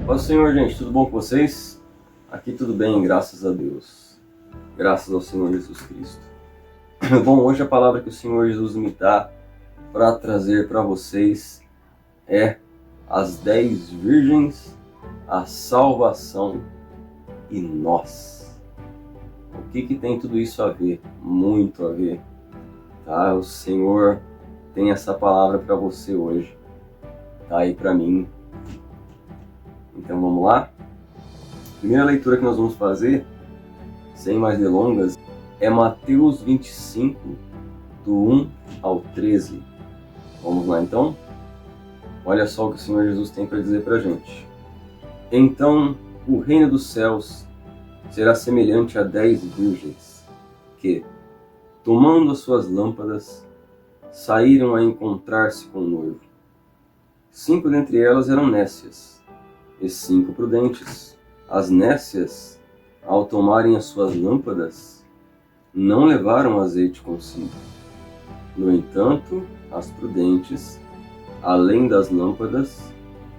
Paz do Senhor, gente, tudo bom com vocês? Aqui tudo bem, graças a Deus. Graças ao Senhor Jesus Cristo. Bom, hoje a palavra que o Senhor Jesus me dá para trazer para vocês é as 10 virgens, a salvação e nós. O que tem tudo isso a ver? Muito a ver. Tá? O Senhor tem essa palavra para você hoje. Tá aí para mim. Então vamos lá? A primeira leitura que nós vamos fazer, sem mais delongas, é Mateus 25, do 1 ao 13. Vamos lá então? Olha só o que o Senhor Jesus tem para dizer para a gente. Então o reino dos céus será semelhante a 10 virgens que, tomando as suas lâmpadas, saíram a encontrar-se com o noivo. 5 dentre elas eram nécias e 5 prudentes. As nécias, ao tomarem as suas lâmpadas, não levaram azeite consigo. No entanto, as prudentes, além das lâmpadas,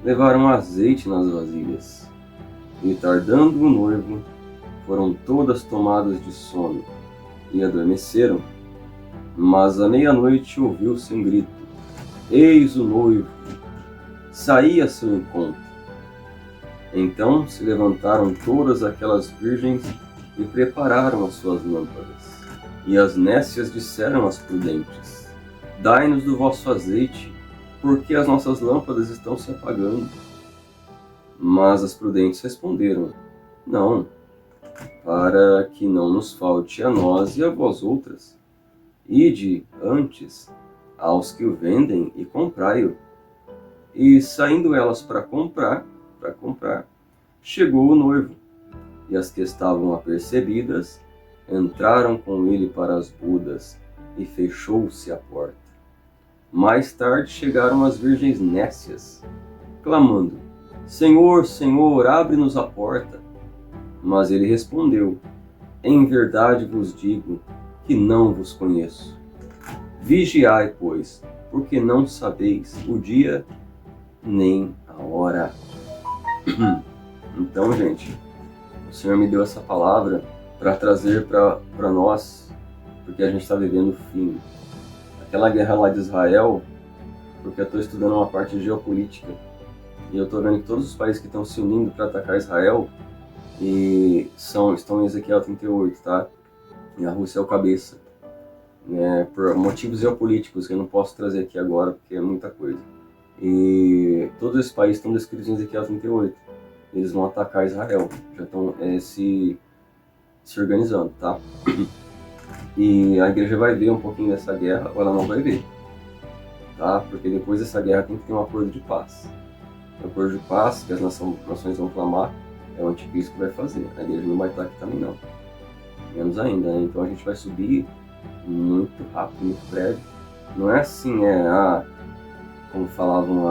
levaram azeite nas vasilhas. E tardando o noivo, foram todas tomadas de sono e adormeceram. Mas à meia-noite ouviu-se um grito: Eis o noivo! Saí a seu encontro. Então se levantaram todas aquelas virgens e prepararam as suas lâmpadas. E as nécias disseram às prudentes: Dai-nos do vosso azeite, porque as nossas lâmpadas estão se apagando. Mas as prudentes responderam: Não, para que não nos falte a nós e a vós outras. Ide antes aos que o vendem e comprai-o. E saindo elas para comprar, chegou o noivo. E as que estavam apercebidas entraram com ele para as bodas, e fechou-se a porta. Mais tarde chegaram as virgens nécias, clamando: Senhor, Senhor, abre-nos a porta. Mas ele respondeu: Em verdade vos digo que não vos conheço. Vigiai, pois, porque não sabeis o dia nem a hora. Então, gente, o Senhor me deu essa palavra para trazer para nós, porque a gente está vivendo o fim. Aquela guerra lá de Israel, porque eu estou estudando uma parte de geopolítica, e eu estou vendo que todos os países que estão se unindo para atacar Israel e estão em Ezequiel 38, tá? E a Rússia é o cabeça. Por motivos geopolíticos que eu não posso trazer aqui agora, porque é muita coisa. E todos esses países estão descritos em Ezequiel 38. Eles vão atacar Israel, já estão se organizando, tá? E a igreja vai ver um pouquinho dessa guerra, ou ela não vai ver, tá? Porque depois dessa guerra tem que ter um acordo de paz. O acordo de paz que as nações vão clamar é o anticristo que vai fazer. A igreja não vai estar aqui também não. Menos ainda, né? Então a gente vai subir muito rápido, muito breve. Não é assim, como falavam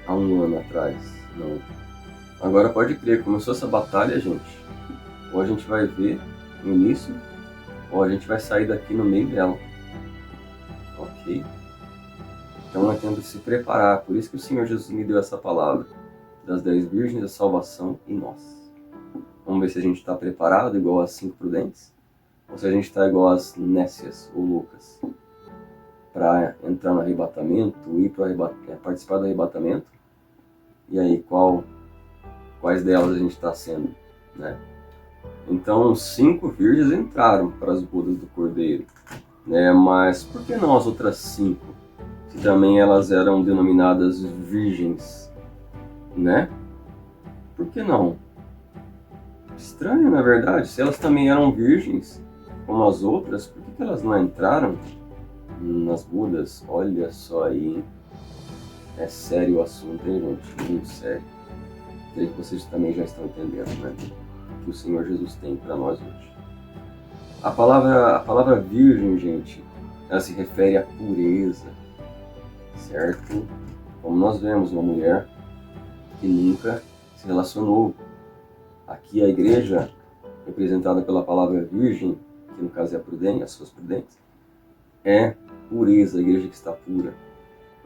há um ano atrás, não. Agora pode crer, começou essa batalha, gente. Ou a gente vai ver no início, ou a gente vai sair daqui no meio dela. Ok? Então nós temos que se preparar. Por isso que o Senhor Jesus me deu essa palavra das 10 virgens, a salvação e nós. Vamos ver se a gente está preparado, igual as 5 prudentes, ou se a gente está igual as nécias ou loucas, para entrar no arrebatamento, ir para participar do arrebatamento. E aí, quais delas a gente está sendo, né? Então, 5 virgens entraram para as bodas do Cordeiro, né? Mas por que não as outras 5? Se também elas eram denominadas virgens, né? Por que não? Estranho, na verdade. Se elas também eram virgens, como as outras, por que elas não entraram nas bodas? Olha só aí, hein? É sério o assunto, hein, gente? Muito sério. Creio que vocês também já estão entendendo, né? O que o Senhor Jesus tem para nós hoje. A palavra virgem, gente, ela se refere à pureza, certo? Como nós vemos, uma mulher que nunca se relacionou. Aqui a igreja, representada pela palavra virgem, que no caso é a prudente, as suas prudentes, é pureza, a igreja que está pura.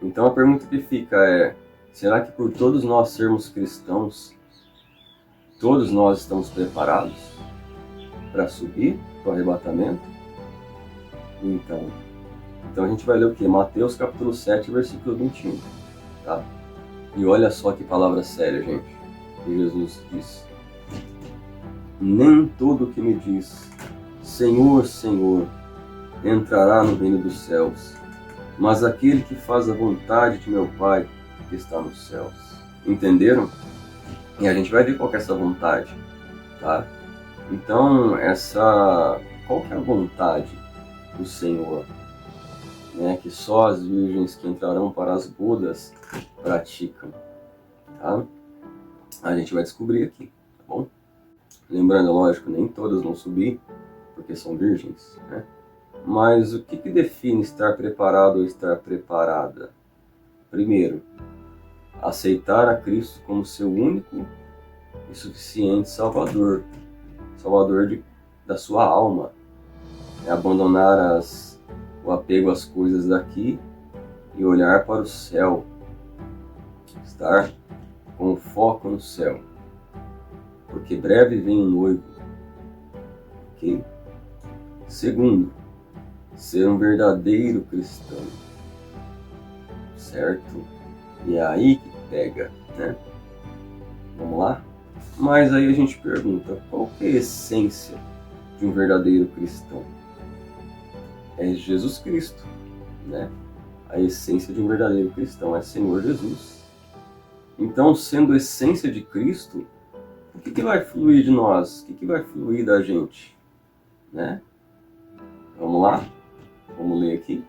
Então a pergunta que fica é: Será que por todos nós sermos cristãos, todos nós estamos preparados para subir para o arrebatamento? Então a gente vai ler o quê? Mateus capítulo 7, versículo 21. Tá? E olha só que palavra séria, gente. Que Jesus diz: nem todo que me diz Senhor, Senhor, entrará no reino dos céus, mas aquele que faz a vontade de meu Pai que está nos céus. Entenderam? E a gente vai ver qual que é essa vontade, tá? Então, qual que é a vontade do Senhor? Né? Que só as virgens que entrarão para as bodas praticam, tá? A gente vai descobrir aqui, tá bom? Lembrando, lógico, nem todas vão subir, porque são virgens, né? Mas o que define estar preparado ou estar preparada? Primeiro, aceitar a Cristo como seu único e suficiente Salvador. Salvador da sua alma. É abandonar o apego às coisas daqui e olhar para o céu. Estar com foco no céu. Porque breve vem o noivo. Ok? Segundo, ser um verdadeiro cristão. Certo? E é aí que pega, né? Vamos lá? Mas aí a gente pergunta, qual que é a essência de um verdadeiro cristão? É Jesus Cristo, né? A essência de um verdadeiro cristão é Senhor Jesus. Então, sendo a essência de Cristo, o que vai fluir de nós? O que vai fluir da gente? Né? Vamos lá? Vamos ler aqui.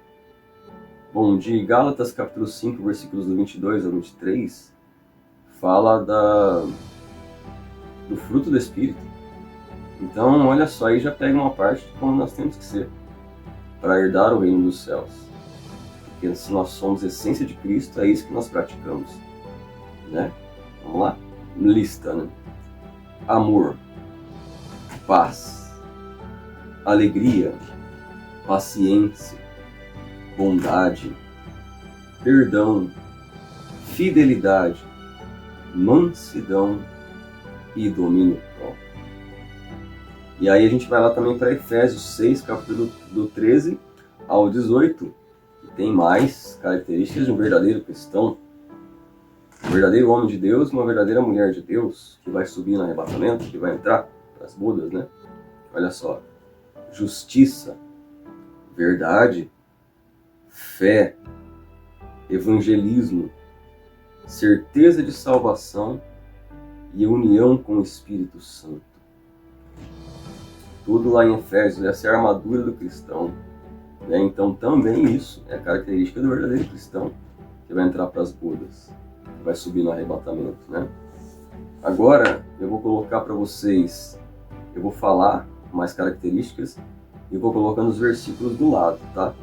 Bom, de Gálatas capítulo 5, versículos do 22 ao 23, fala do fruto do Espírito. Então, olha só, aí já pega uma parte de como nós temos que ser para herdar o reino dos céus. Porque se nós somos a essência de Cristo, é isso que nós praticamos. Né? Vamos lá? Lista, né? Amor, paz, alegria, paciência, bondade, perdão, fidelidade, mansidão e domínio próprio. E aí a gente vai lá também para Efésios 6, capítulo do 13 ao 18, que tem mais características de um verdadeiro cristão, um verdadeiro homem de Deus, uma verdadeira mulher de Deus, que vai subir no arrebatamento, que vai entrar para as bodas, né? Olha só, justiça, verdade, fé, evangelismo, certeza de salvação e união com o Espírito Santo. Tudo lá em Efésios, essa é a armadura do cristão. Né? Então também isso é característica do verdadeiro cristão, que vai entrar para as bodas, que vai subir no arrebatamento. Né? Agora eu vou colocar para vocês, eu vou falar mais características e vou colocando os versículos do lado, tá?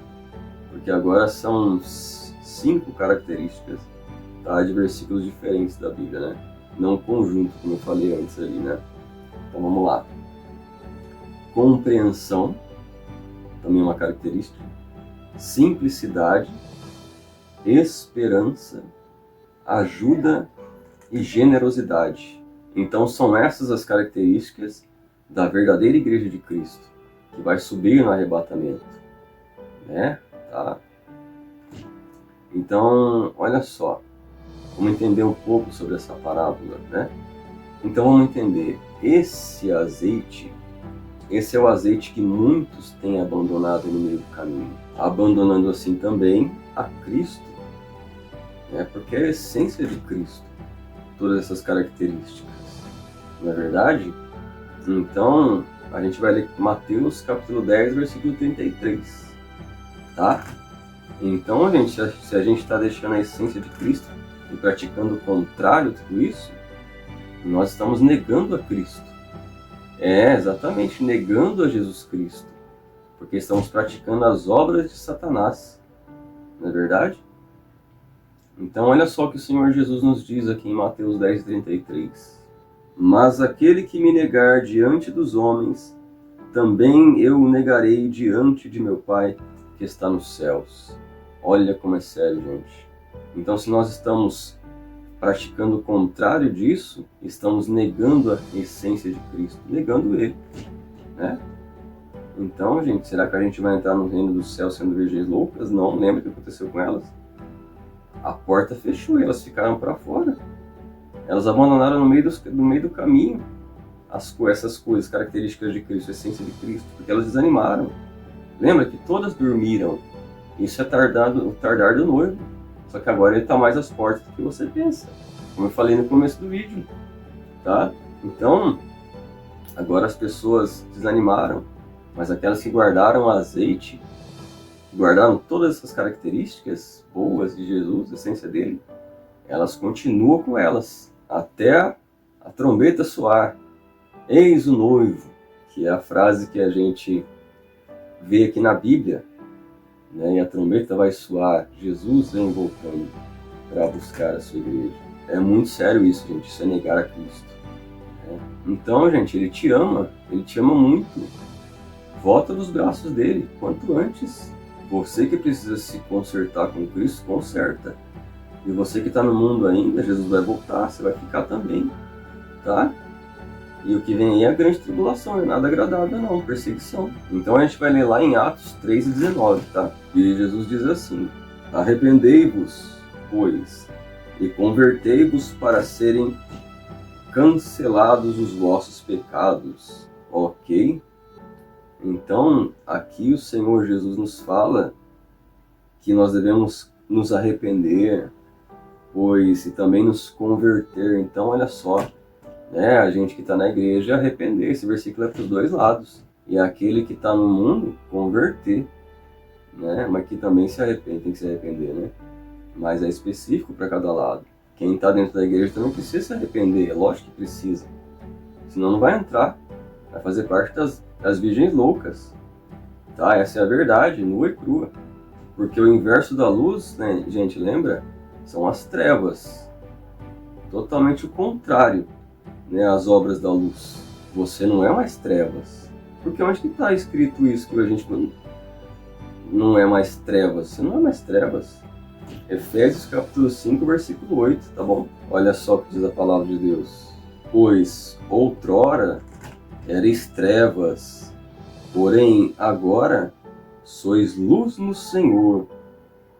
Porque agora são 5 características, tá? De versículos diferentes da Bíblia, né? Não conjunto, como eu falei antes ali, né? Então vamos lá. Compreensão, também uma característica. Simplicidade, esperança, ajuda e generosidade. Então são essas as características da verdadeira igreja de Cristo, que vai subir no arrebatamento, né? Tá? Então, olha só, vamos entender um pouco sobre essa parábola, né? Então vamos entender, esse azeite, esse é o azeite que muitos têm abandonado no meio do caminho, abandonando assim também a Cristo, né? Porque é a essência de Cristo, todas essas características, não é verdade? Então, a gente vai ler Mateus capítulo 10, versículo 33, tá? Então, gente, se a gente está deixando a essência de Cristo e praticando o contrário de tudo isso, nós estamos negando a Cristo. É, exatamente, negando a Jesus Cristo, porque estamos praticando as obras de Satanás, não é verdade? Então, olha só o que o Senhor Jesus nos diz aqui em Mateus 10, 33. Mas aquele que me negar diante dos homens, também eu o negarei diante de meu Pai que está nos céus. Olha como é sério, gente. Então, se nós estamos praticando o contrário disso, estamos negando a essência de Cristo, negando Ele, né? Então, gente, será que a gente vai entrar no reino do céu sendo virgens loucas? Não, lembra o que aconteceu com elas? A porta fechou e elas ficaram para fora. Elas abandonaram no meio do caminho essas coisas, características de Cristo, a essência de Cristo, porque elas desanimaram. Lembra que todas dormiram. Isso é o tardar do noivo. Só que agora ele está mais às portas do que você pensa, como eu falei no começo do vídeo, tá? Então, agora as pessoas desanimaram, mas aquelas que guardaram o azeite, guardaram todas essas características boas de Jesus, a essência dele, elas continuam com elas, até a trombeta soar. Eis o noivo, que é a frase que a gente vê aqui na Bíblia, né? E a trombeta vai soar, Jesus vem voltando para buscar a sua igreja. É muito sério isso, gente, isso é negar a Cristo. Né? Então, gente, ele te ama muito. Volta dos braços dele, quanto antes. Você que precisa se consertar com Cristo, conserta. E você que está no mundo ainda, Jesus vai voltar, você vai ficar também, tá? E o que vem aí é a grande tribulação, não é nada agradável não, perseguição. Então a gente vai ler lá em Atos 3:19, tá? E Jesus diz assim: arrependei-vos, pois, e convertei-vos para serem cancelados os vossos pecados. Ok? Então, aqui o Senhor Jesus nos fala que nós devemos nos arrepender, pois, e também nos converter. Então, olha só, né, a gente que está na igreja arrepender, esse versículo é para os dois lados. E aquele que está no mundo, converter, né, mas que também se arrepende, tem que se arrepender, né? Mas é específico para cada lado. Quem está dentro da igreja também precisa se arrepender, é lógico que precisa. Senão não vai entrar, vai fazer parte das virgens loucas. Tá? Essa é a verdade, nua e crua. Porque o inverso da luz, né, gente, lembra? São as trevas. Totalmente o contrário, né, as obras da luz. Você não é mais trevas. Porque onde que está escrito isso, que a gente não é mais trevas? Você não é mais trevas. Efésios capítulo 5, versículo 8, tá bom? Olha só o que diz a palavra de Deus. Pois outrora erais trevas, porém agora sois luz no Senhor.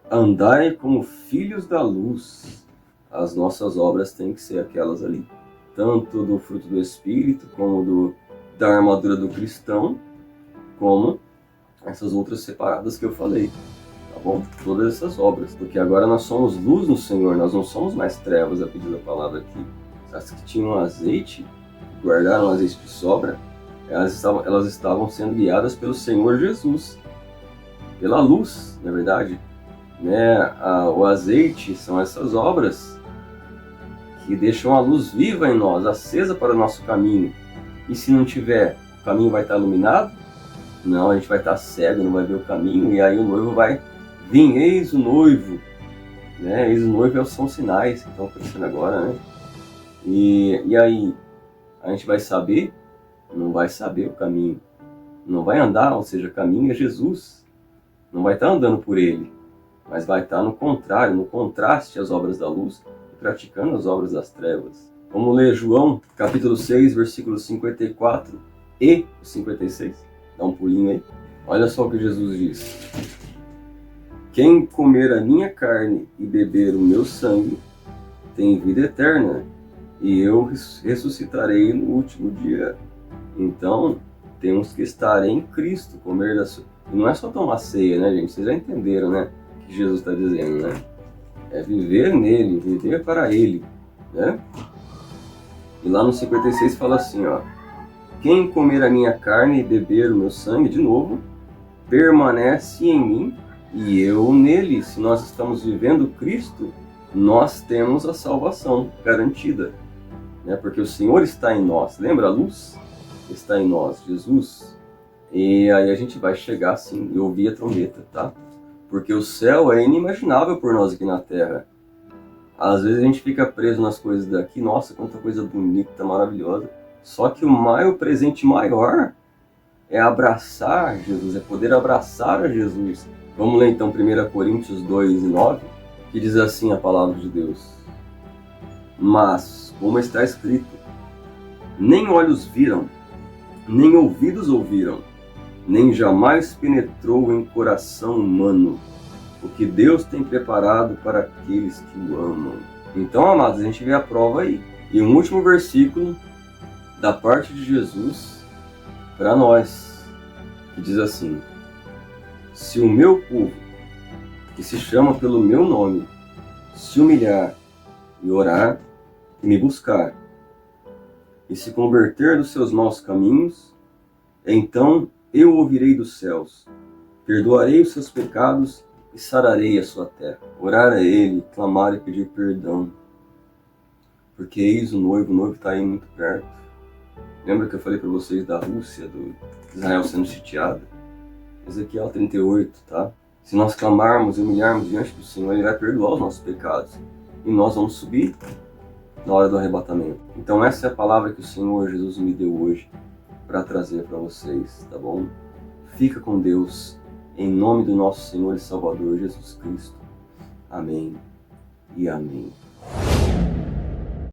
Andai como filhos da luz. As nossas obras têm que ser aquelas ali. Tanto do fruto do Espírito, como da armadura do cristão, como essas outras separadas que eu falei. Tá bom? Todas essas obras. Porque agora nós somos luz no Senhor, nós não somos mais trevas, a pedido da palavra aqui. As que tinham azeite, guardaram azeite de sobra, elas estavam sendo guiadas pelo Senhor Jesus. Pela luz, na verdade. Né? O azeite são essas obras que deixam a luz viva em nós, acesa para o nosso caminho. E se não tiver, o caminho vai estar iluminado? Não, a gente vai estar cego, não vai ver o caminho, e aí o noivo vai vir, eis o noivo. Né? Eis o noivo são sinais que estão acontecendo agora, né? E aí, a gente vai saber? Não vai saber o caminho. Não vai andar, ou seja, o caminho é Jesus. Não vai estar andando por ele, mas vai estar no contrário, no contraste às obras da luz, praticando as obras das trevas. Vamos ler João, capítulo 6, versículos 54 e 56. Dá um pulinho aí. Olha só o que Jesus diz. Quem comer a minha carne e beber o meu sangue tem vida eterna, e eu ressuscitarei no último dia. Então, temos que estar em Cristo, comer da sua... E não é só tomar ceia, né, gente? Vocês já entenderam, né? O que Jesus está dizendo, né? É viver nele, viver para ele, né? E lá no 56 fala assim, ó. Quem comer a minha carne e beber o meu sangue, de novo, permanece em mim e eu nele. Se nós estamos vivendo Cristo, nós temos a salvação garantida, né? Porque o Senhor está em nós. Lembra a luz? Está em nós, Jesus. E aí a gente vai chegar assim e ouvir a trombeta, tá? Porque o céu é inimaginável por nós aqui na Terra. Às vezes a gente fica preso nas coisas daqui, nossa, quanta coisa bonita, maravilhosa. Só que o presente maior é abraçar Jesus, é poder abraçar a Jesus. Vamos ler então 1 Coríntios 2:9, que diz assim a palavra de Deus. Mas, como está escrito, nem olhos viram, nem ouvidos ouviram, nem jamais penetrou em coração humano o que Deus tem preparado para aqueles que o amam. Então, amados, a gente vê a prova aí. E um último versículo da parte de Jesus para nós, que diz assim: se o meu povo, que se chama pelo meu nome, se humilhar e orar e me buscar, e se converter dos seus maus caminhos, então eu ouvirei dos céus, perdoarei os seus pecados e sararei a sua terra. Orar a Ele, clamar e pedir perdão, porque eis o noivo está aí muito perto. Lembra que eu falei para vocês da Rússia, do Israel sendo sitiada? Ezequiel 38, tá? Se nós clamarmos e humilharmos diante do Senhor, Ele vai perdoar os nossos pecados. E nós vamos subir na hora do arrebatamento. Então essa é a palavra que o Senhor Jesus me deu hoje para trazer para vocês, tá bom? Fica com Deus, em nome do nosso Senhor e Salvador Jesus Cristo. Amém e amém.